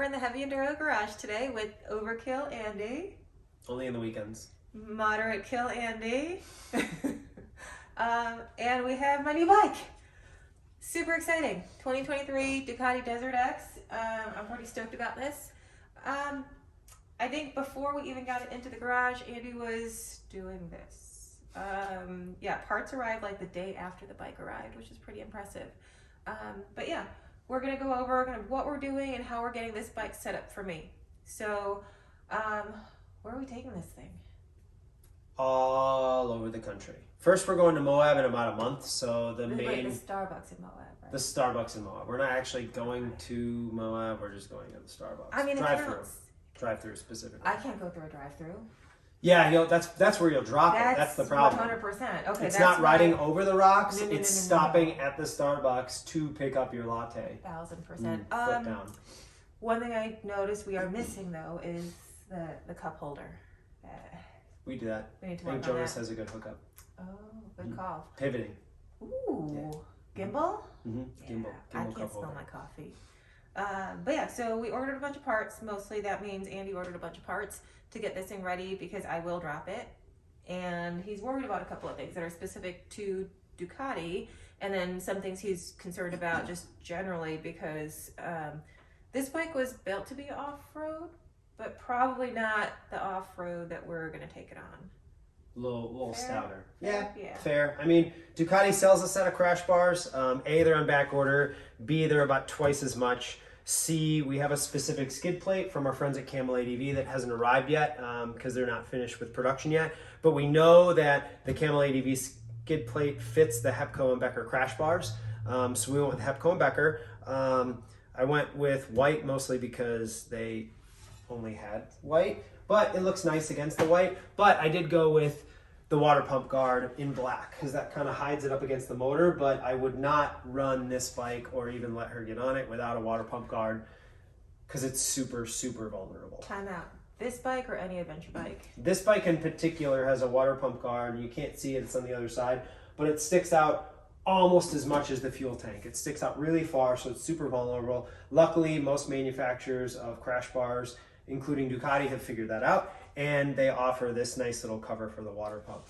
in the Heavy Enduro garage today with Overkill Andy. Only in the weekends. Moderate Kill Andy. And we have my new bike. Super exciting. 2023 Ducati DesertX. I'm pretty stoked about this. I think before we even got it into the garage, Andy was doing this. Yeah, parts arrived like the day after the bike arrived, which is pretty impressive. But yeah, we're gonna go over kind of what we're doing and how we're getting this bike set up for me. So, where are we taking this thing? All over the country. First, we're going to Moab in about a month. So the Wait, the Starbucks in Moab, right? The Starbucks in Moab. We're not actually going to Moab. We're just going to the Starbucks. I mean, drive-through specifically. I can't go through a drive-through. Yeah, that's where you'll drop it. That's the problem. 100%. Okay, it's not riding over the rocks. It's stopping at the Starbucks to pick up your latte. 1000%. Flip down. One thing I noticed we are missing though is the cup holder. We do that. We need to I think work on Jonas that. has a good hookup. Oh, good call. Pivoting. Ooh, gimbal? Mm-hmm. Yeah, Gimbal I can't cup smell holder. my coffee. But yeah, so we ordered a bunch of parts. Mostly that means Andy ordered a bunch of parts to get this thing ready because I will drop it. And he's worried about a couple of things that are specific to Ducati, and then some things he's concerned about just generally because this bike was built to be off-road, but probably not the off-road that we're gonna take it on. A little Fair? stouter. Yeah. Fair. I mean, Ducati sells a set of crash bars. A, they're on back order. B, they're about twice as much. C, we have a specific skid plate from our friends at Camel ADV that hasn't arrived yet because they're not finished with production yet. But we know that the Camel ADV skid plate fits the Hepco and Becker crash bars. So we went with Hepco and Becker. I went with white mostly because they only had white, but it looks nice against the white. But I did go with the water pump guard in black because that kind of hides it up against the motor, but I would not run this bike or even let her get on it without a water pump guard because it's super, super vulnerable. Time out. This bike or any adventure bike? This bike in particular has a water pump guard. You can't see it, it's on the other side, but it sticks out almost as much as the fuel tank. It sticks out really far, so it's super vulnerable. Luckily, most manufacturers of crash bars, including Ducati, have figured that out, and they offer this nice little cover for the water pump.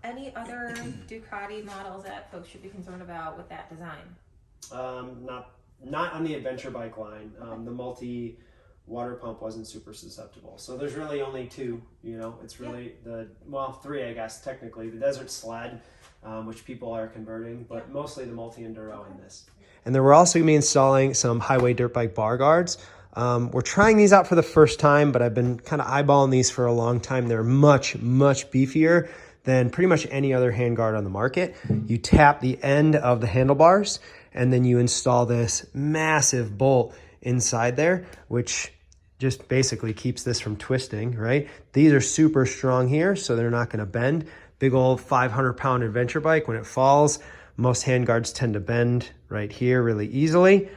Any other Ducati models that folks should be concerned about with that design? Not on the adventure bike line. The multi water pump wasn't super susceptible. So there's really only two, it's really three, I guess, technically. The Desert Sled, which people are converting, but mostly the multi Enduro in this. And then we're also going to be installing some highway dirt bike bar guards. We're trying these out for the first time, but I've been kind of eyeballing these for a long time. They're much, much beefier than pretty much any other handguard on the market. You tap the end of the handlebars, and then you install this massive bolt inside there, which just basically keeps this from twisting, right? These are super strong here, so they're not going to bend. Big old 500-pound adventure bike, when it falls, most handguards tend to bend right here really easily.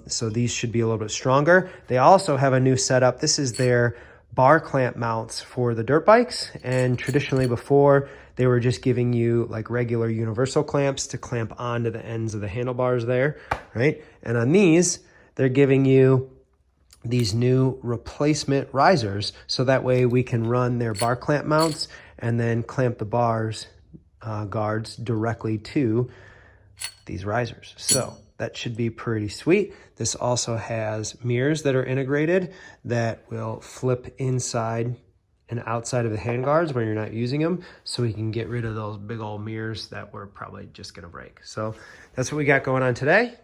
So these should be a little bit stronger. They also have a new setup. This is their bar clamp mounts for the dirt bikes. And traditionally before, they were just giving you like regular universal clamps to clamp onto the ends of the handlebars there, right? And on these, they're giving you these new replacement risers. So that way we can run their bar clamp mounts and then clamp the bars guards directly to these risers. So that should be pretty sweet. This also has mirrors that are integrated that will flip inside and outside of the handguards when you're not using them, so we can get rid of those big old mirrors that we're probably just gonna break. So that's what we got going on today.